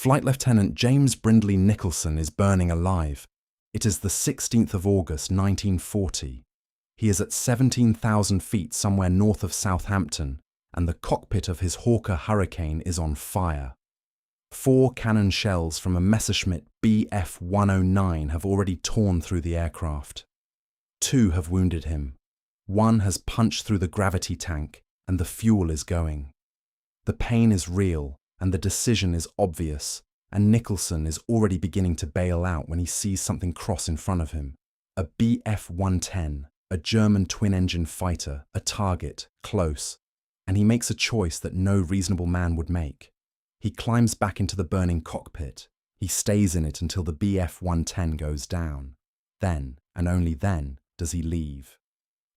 Flight Lieutenant James Nicolson is burning alive. It is the 16th of August, 1940. He is at 17,000 feet somewhere north of Southampton, and the cockpit of his Hawker Hurricane is on fire. 4 cannon shells from a Messerschmitt Bf-109 have already torn through the aircraft. 2 have wounded him. 1 has punched through the gravity tank, and the fuel is going. The pain is real, and the decision is obvious, and Nicholson is already beginning to bail out when he sees something cross in front of him. A Bf-110, a German twin-engine fighter, a target, close, and he makes a choice that no reasonable man would make. He climbs back into the burning cockpit. He stays in it until the Bf-110 goes down. Then, and only then, does he leave.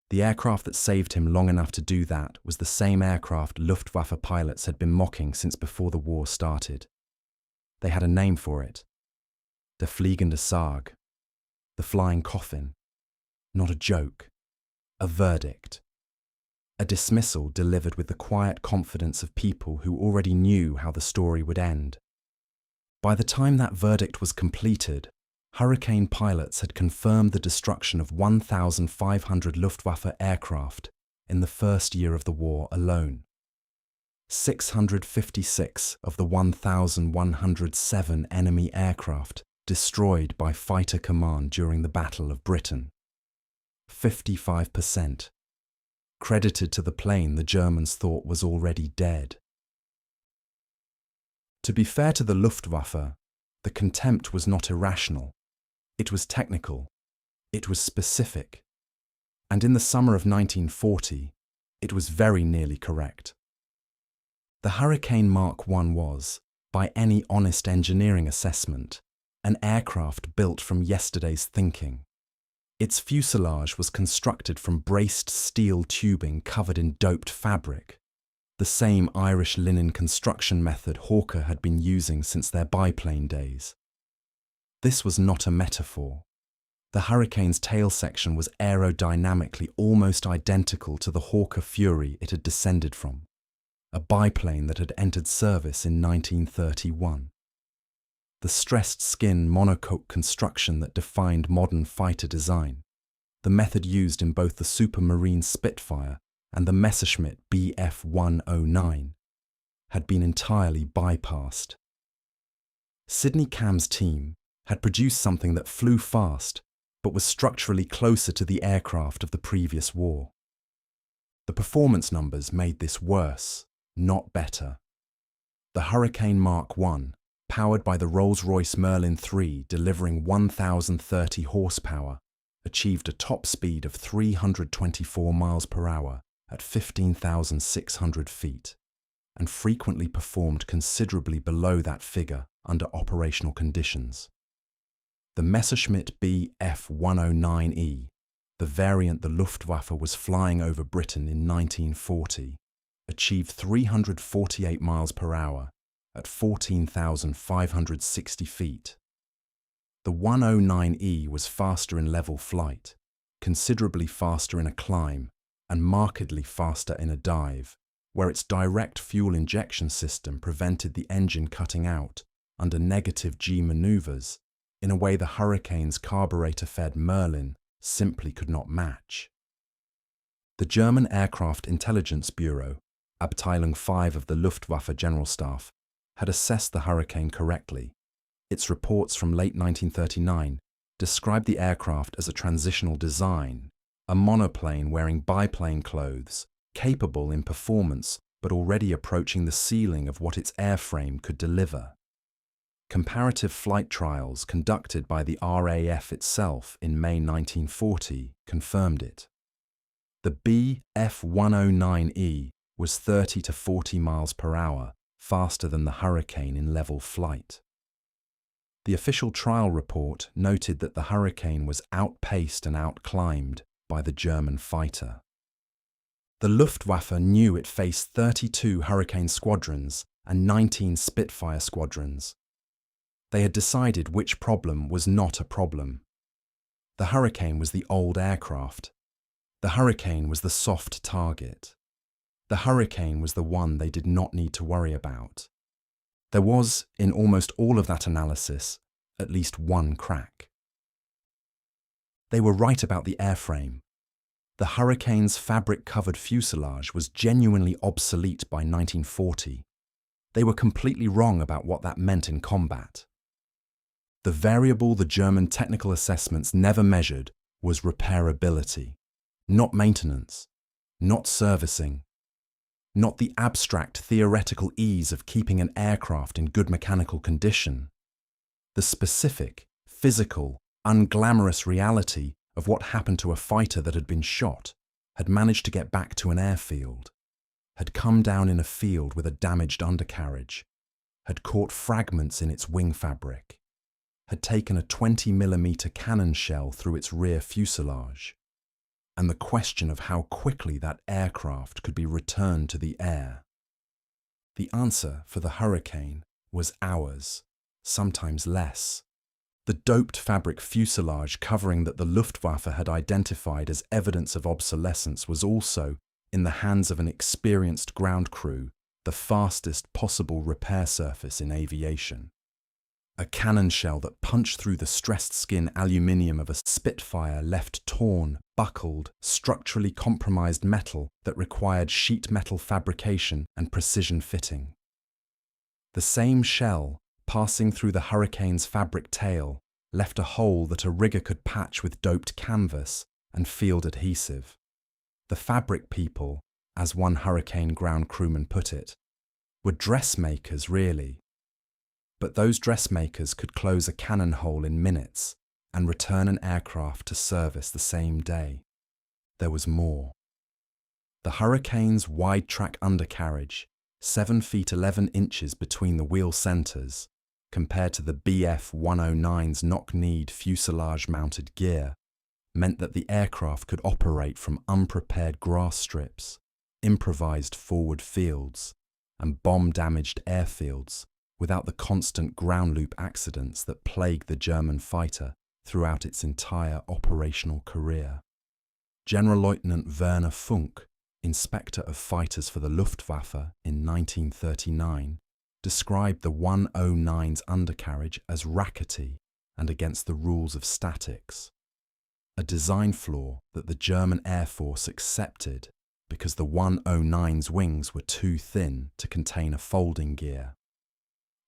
The aircraft that saved him long enough to do that was the same aircraft Luftwaffe pilots had been mocking since before the war started. They had a name for it. Der fliegende Sarg. The flying coffin. Not a joke. A verdict. A dismissal delivered with the quiet confidence of people who already knew how the story would end. By the time that verdict was completed, Hurricane pilots had confirmed the destruction of 1,500 Luftwaffe aircraft in the first year of the war alone. 656 of the 1,107 enemy aircraft destroyed by Fighter Command during the Battle of Britain. 55%. Credited to the plane the Germans thought was already dead. To be fair to the Luftwaffe, the contempt was not irrational. It was technical. It was specific. And in the summer of 1940, it was very nearly correct. The Hurricane Mark I was, by any honest engineering assessment, an aircraft built from yesterday's thinking. Its fuselage was constructed from braced steel tubing covered in doped fabric, the same Irish linen construction method Hawker had been using since their biplane days. This was not a metaphor. The Hurricane's tail section was aerodynamically almost identical to the Hawker Fury it had descended from, a biplane that had entered service in 1931. The stressed skin monocoque construction that defined modern fighter design, the method used in both the Supermarine Spitfire and the Messerschmitt Bf-109, had been entirely bypassed. Sidney Cam's team had produced something that flew fast but was structurally closer to the aircraft of the previous war. The performance numbers made this worse, not better. The Hurricane Mark I, powered by the Rolls-Royce Merlin III delivering 1,030 horsepower, achieved a top speed of 324 miles per hour at 15,600 feet, and frequently performed considerably below that figure under operational conditions. The Messerschmitt Bf-109E, the variant the Luftwaffe was flying over Britain in 1940, achieved 348 miles per hour at 14,560 feet. The 109E was faster in level flight, considerably faster in a climb, and markedly faster in a dive, where its direct fuel injection system prevented the engine cutting out under negative G maneuvers in a way the Hurricane's carburetor-fed Merlin simply could not match. The German Aircraft Intelligence Bureau, Abteilung 5 of the Luftwaffe General Staff, had assessed the Hurricane correctly. Its reports from late 1939 described the aircraft as a transitional design, a monoplane wearing biplane clothes, capable in performance but already approaching the ceiling of what its airframe could deliver. Comparative flight trials conducted by the RAF itself in May 1940 confirmed it. The Bf-109E was 30 to 40 miles per hour faster than the Hurricane in level flight. The official trial report noted that the Hurricane was outpaced and outclimbed by the German fighter. The Luftwaffe knew it faced 32 Hurricane squadrons and 19 Spitfire squadrons. They had decided which problem was not a problem. The Hurricane was the old aircraft. The Hurricane was the soft target. The Hurricane was the one they did not need to worry about. There was, in almost all of that analysis, at least one crack. They were right about the airframe. The Hurricane's fabric-covered fuselage was genuinely obsolete by 1940. They were completely wrong about what that meant in combat. The variable the German technical assessments never measured was repairability, not maintenance, not servicing, not the abstract theoretical ease of keeping an aircraft in good mechanical condition. The specific, physical, unglamorous reality of what happened to a fighter that had been shot, had managed to get back to an airfield, had come down in a field with a damaged undercarriage, had caught fragments in its wing fabric, had taken a 20mm cannon shell through its rear fuselage, and the question of how quickly that aircraft could be returned to the air. The answer for the Hurricane was hours, sometimes less. The doped fabric fuselage covering that the Luftwaffe had identified as evidence of obsolescence was also, in the hands of an experienced ground crew, the fastest possible repair surface in aviation. A cannon shell that punched through the stressed skin aluminium of a Spitfire left torn, buckled, structurally compromised metal that required sheet metal fabrication and precision fitting. The same shell, passing through the Hurricane's fabric tail, left a hole that a rigger could patch with doped canvas and field adhesive. The fabric people, as one Hurricane ground crewman put it, were dressmakers really. But those dressmakers could close a cannon hole in minutes and return an aircraft to service the same day. There was more. The Hurricane's wide-track undercarriage, 7 feet 11 inches between the wheel centres, compared to the Bf-109's knock-kneed fuselage-mounted gear, meant that the aircraft could operate from unprepared grass strips, improvised forward fields, and bomb-damaged airfields without the constant ground loop accidents that plagued the German fighter throughout its entire operational career. General Lieutenant Werner Funk, inspector of fighters for the Luftwaffe in 1939, described the 109's undercarriage as rackety and against the rules of statics, a design flaw that the German Air Force accepted because the 109's wings were too thin to contain a folding gear.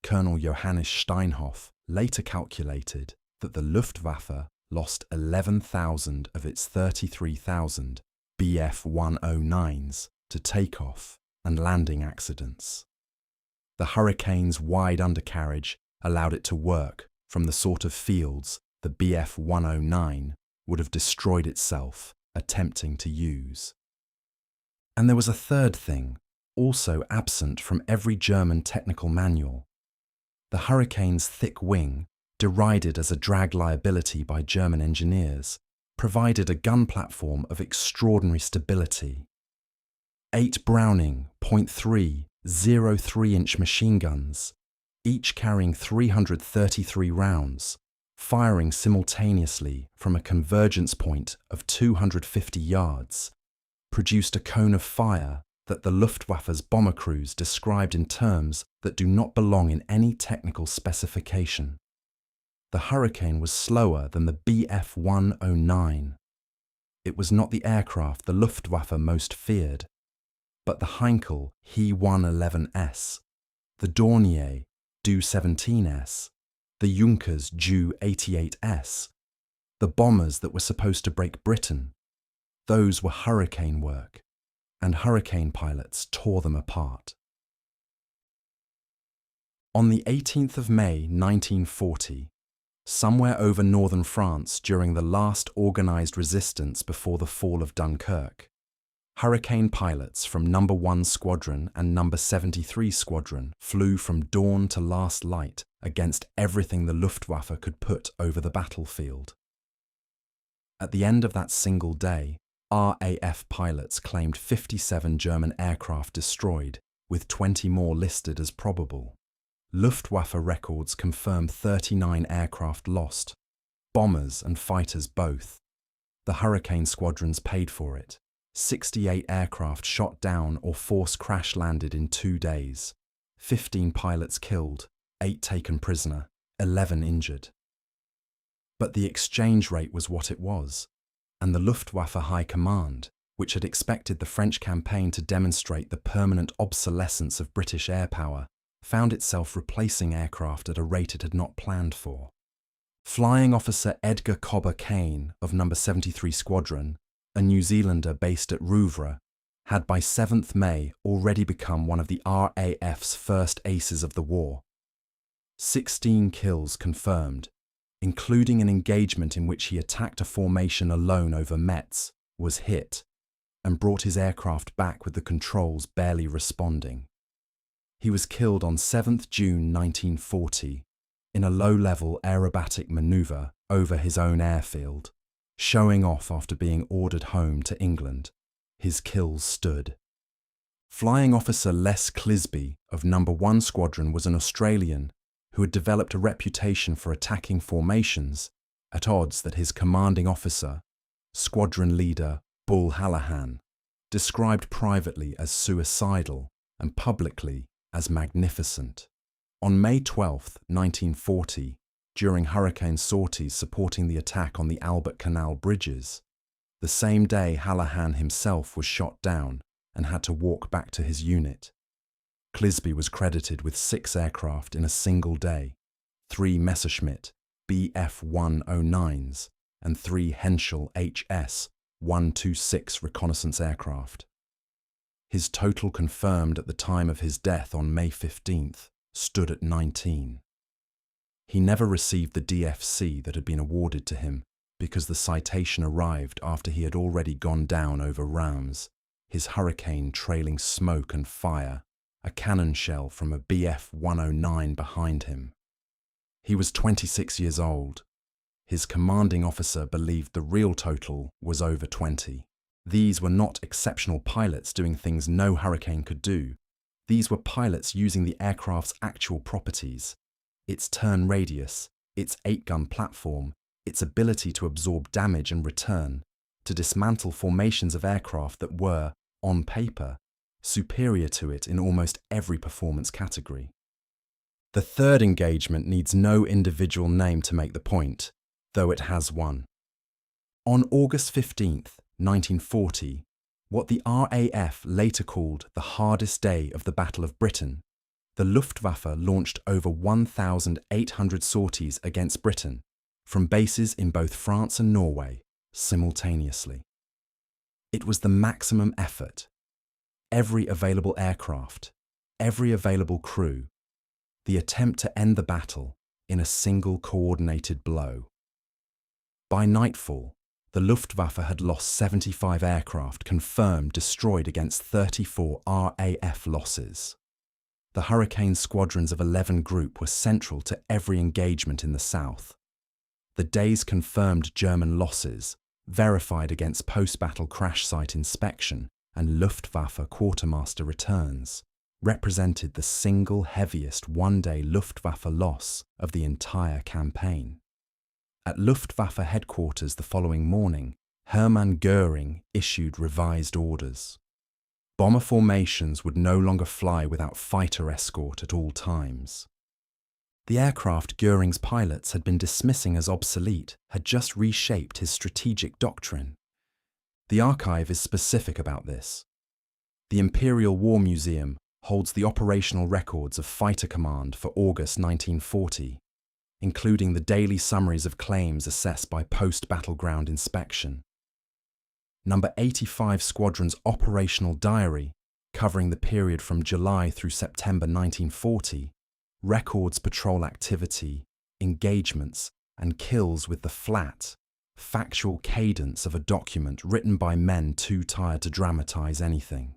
Colonel Johannes Steinhoff later calculated that the Luftwaffe lost 11,000 of its 33,000 Bf-109s to takeoff and landing accidents. The Hurricane's wide undercarriage allowed it to work from the sort of fields the Bf-109 would have destroyed itself attempting to use. And there was a third thing, also absent from every German technical manual. The Hurricane's thick wing, derided as a drag liability by German engineers, provided a gun platform of extraordinary stability. 8 Browning .3 03-inch machine guns, each carrying 333 rounds, firing simultaneously from a convergence point of 250 yards, produced a cone of fire that the Luftwaffe's bomber crews described in terms that do not belong in any technical specification. The Hurricane was slower than the Bf-109. It was not the aircraft the Luftwaffe most feared, but the Heinkel He-111S, the Dornier Do-17S, the Junkers Ju-88S, the bombers that were supposed to break Britain. Those were Hurricane work, and Hurricane pilots tore them apart. On the 18th of May 1940, somewhere over northern France during the last organised resistance before the fall of Dunkirk, Hurricane pilots from No. 1 Squadron and No. 73 Squadron flew from dawn to last light against everything the Luftwaffe could put over the battlefield. At the end of that single day, RAF pilots claimed 57 German aircraft destroyed, with 20 more listed as probable. Luftwaffe records confirm 39 aircraft lost, bombers and fighters both. The Hurricane squadrons paid for it. 68 aircraft shot down or force crash landed in 2 days. 15 pilots killed, 8 taken prisoner, 11 injured. But the exchange rate was what it was, and the Luftwaffe High Command, which had expected the French campaign to demonstrate the permanent obsolescence of British air power, found itself replacing aircraft at a rate it had not planned for. Flying Officer Edgar Cobber Kane of No. 73 Squadron, a New Zealander based at Rouvres, had by 7th May already become one of the RAF's first aces of the war. 16 kills confirmed, including an engagement in which he attacked a formation alone over Metz, was hit, and brought his aircraft back with the controls barely responding. He was killed on 7th June 1940 in a low-level aerobatic manoeuvre over his own airfield, showing off after being ordered home to England. His kills stood. Flying Officer Les Clisby of No. 1 Squadron was an Australian who had developed a reputation for attacking formations at odds that his commanding officer, squadron leader Bull Hallahan, described privately as suicidal and publicly as magnificent. On May 12, 1940, during hurricane sorties supporting the attack on the Albert Canal bridges, the same day Hallahan himself was shot down and had to walk back to his unit. Clisby was credited with 6 aircraft in a single day, 3 Messerschmitt Bf-109s and 3 Henschel HS-126 reconnaissance aircraft. His total confirmed at the time of his death on May 15th stood at 19. He never received the DFC that had been awarded to him because the citation arrived after he had already gone down over Reims, his Hurricane trailing smoke and fire, a cannon shell from a Bf-109 behind him. He was 26 years old. His commanding officer believed the real total was over 20. These were not exceptional pilots doing things no Hurricane could do. These were pilots using the aircraft's actual properties, its turn radius, its 8-gun platform, its ability to absorb damage and return, to dismantle formations of aircraft that were, on paper, superior to it in almost every performance category. The third engagement needs no individual name to make the point, though it has one. On August 15th, 1940, what the RAF later called the hardest day of the Battle of Britain, the Luftwaffe launched over 1,800 sorties against Britain from bases in both France and Norway simultaneously. It was the maximum effort. Every available aircraft, every available crew, the attempt to end the battle in a single coordinated blow. By nightfall, the Luftwaffe had lost 75 aircraft confirmed destroyed against 34 RAF losses. The Hurricane squadrons of 11 Group were central to every engagement in the south. The day's confirmed German losses, verified against post-battle crash site inspection and Luftwaffe quartermaster returns, represented the single heaviest one-day Luftwaffe loss of the entire campaign. At Luftwaffe headquarters the following morning, Hermann Göring issued revised orders. Bomber formations would no longer fly without fighter escort at all times. The aircraft Göring's pilots had been dismissing as obsolete had just reshaped his strategic doctrine. The archive is specific about this. The Imperial War Museum holds the operational records of Fighter Command for August 1940, including the daily summaries of claims assessed by post-battleground inspection. No. 85 Squadron's operational diary, covering the period from July through September 1940, records patrol activity, engagements, and kills with the flat, factual cadence of a document written by men too tired to dramatize anything.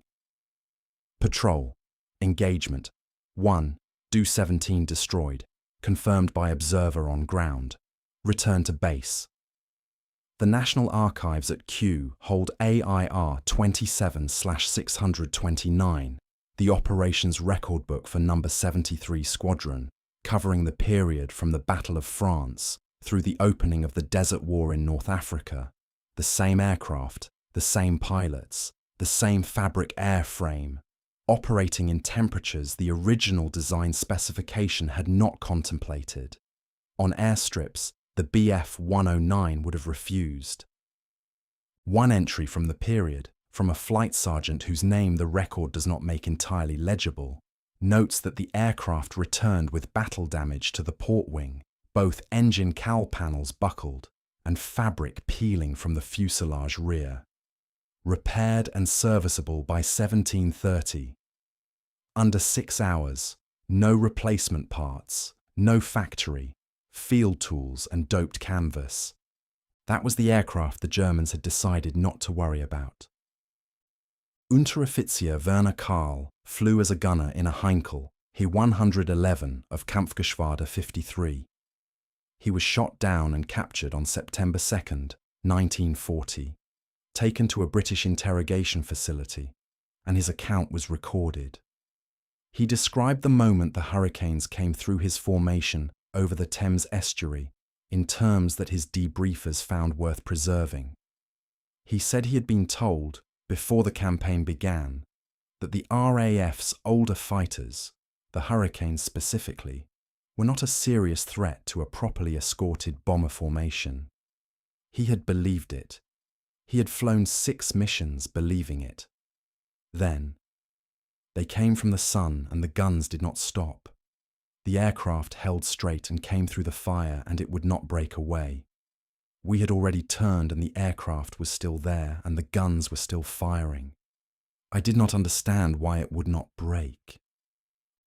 Patrol. Engagement. 1. Do-17 destroyed. Confirmed by observer on ground. Return to base. The National Archives at Kew hold AIR 27/629, the operations record book for No. 73 Squadron, covering the period from the Battle of France through the opening of the Desert War in North Africa. The same aircraft, the same pilots, the same fabric airframe, operating in temperatures the original design specification had not contemplated. On airstrips, the Bf-109 would have refused. One entry from the period, from a flight sergeant whose name the record does not make entirely legible, notes that the aircraft returned with battle damage to the port wing, both engine cowl panels buckled and fabric peeling from the fuselage rear. Repaired and serviceable by 1730. Under 6 hours, no replacement parts, no factory, field tools and doped canvas. That was the aircraft the Germans had decided not to worry about. Unteroffizier Werner Karl flew as a gunner in a Heinkel He-111 of Kampfgeschwader 53. He was shot down and captured on September 2nd, 1940, taken to a British interrogation facility, and his account was recorded. He described the moment the Hurricanes came through his formation over the Thames estuary in terms that his debriefers found worth preserving. He said he had been told, before the campaign began, that the RAF's older fighters, the Hurricanes specifically, were not a serious threat to a properly escorted bomber formation. He had believed it. He had flown 6 missions believing it. Then, they came from the sun and the guns did not stop. The aircraft held straight and came through the fire and it would not break away. We had already turned and the aircraft was still there and the guns were still firing. I did not understand why it would not break.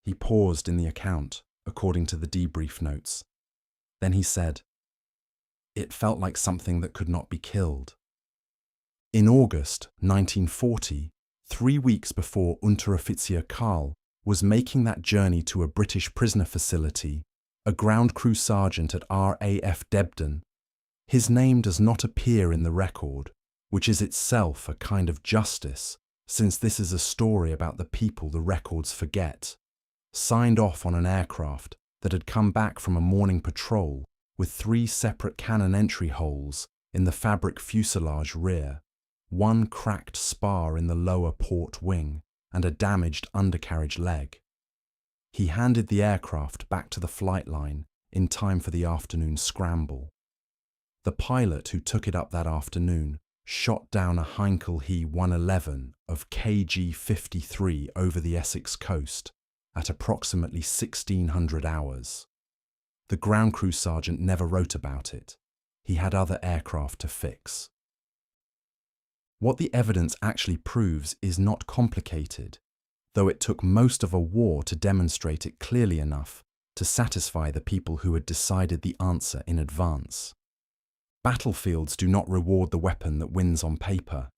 He paused in the account, according to the debrief notes. Then he said, "It felt like something that could not be killed." In August 1940, 3 weeks before Unteroffizier Karl was making that journey to a British prisoner facility, a ground crew sergeant at RAF Debden, his name does not appear in the record, which is itself a kind of justice, since this is a story about the people the records forget, signed off on an aircraft that had come back from a morning patrol with 3 separate cannon entry holes in the fabric fuselage rear, 1 cracked spar in the lower port wing, and a damaged undercarriage leg. He handed the aircraft back to the flight line in time for the afternoon scramble. The pilot who took it up that afternoon shot down a Heinkel He-111 of KG-53 over the Essex coast at approximately 1600 hours. The ground crew sergeant never wrote about it. He had other aircraft to fix. What the evidence actually proves is not complicated, though it took most of a war to demonstrate it clearly enough to satisfy the people who had decided the answer in advance. Battlefields do not reward the weapon that wins on paper.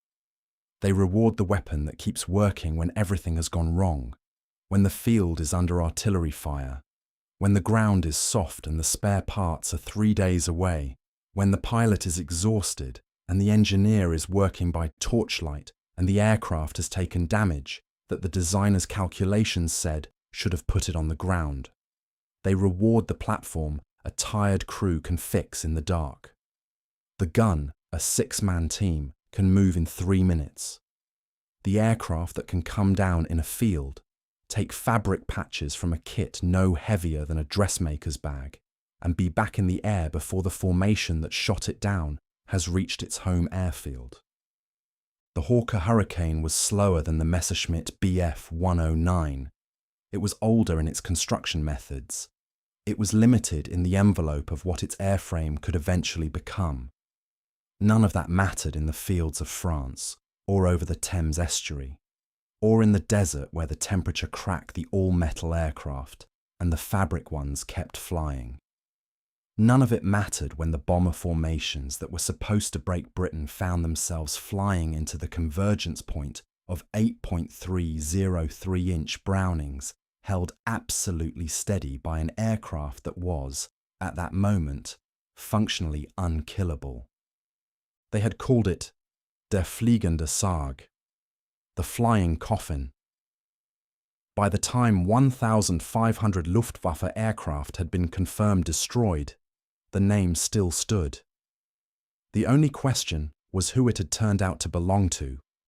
They reward the weapon that keeps working when everything has gone wrong, when the field is under artillery fire, when the ground is soft and the spare parts are 3 days away, when the pilot is exhausted and the engineer is working by torchlight and the aircraft has taken damage that the designer's calculations said should have put it on the ground. They reward the platform a tired crew can fix in the dark. The gun, a 6-man team, can move in 3 minutes. The aircraft that can come down in a field, take fabric patches from a kit no heavier than a dressmaker's bag, and be back in the air before the formation that shot it down has reached its home airfield. The Hawker Hurricane was slower than the Messerschmitt Bf-109. It was older in its construction methods. It was limited in the envelope of what its airframe could eventually become. None of that mattered in the fields of France, or over the Thames estuary, or in the desert where the temperature cracked the all-metal aircraft and the fabric ones kept flying. None of it mattered when the bomber formations that were supposed to break Britain found themselves flying into the convergence point of 8.303-inch Brownings held absolutely steady by an aircraft that was, at that moment, functionally unkillable. They had called it Der fliegende Sarg, the flying coffin. By the time 1,500 Luftwaffe aircraft had been confirmed destroyed, the name still stood. The only question was who it had turned out to belong to,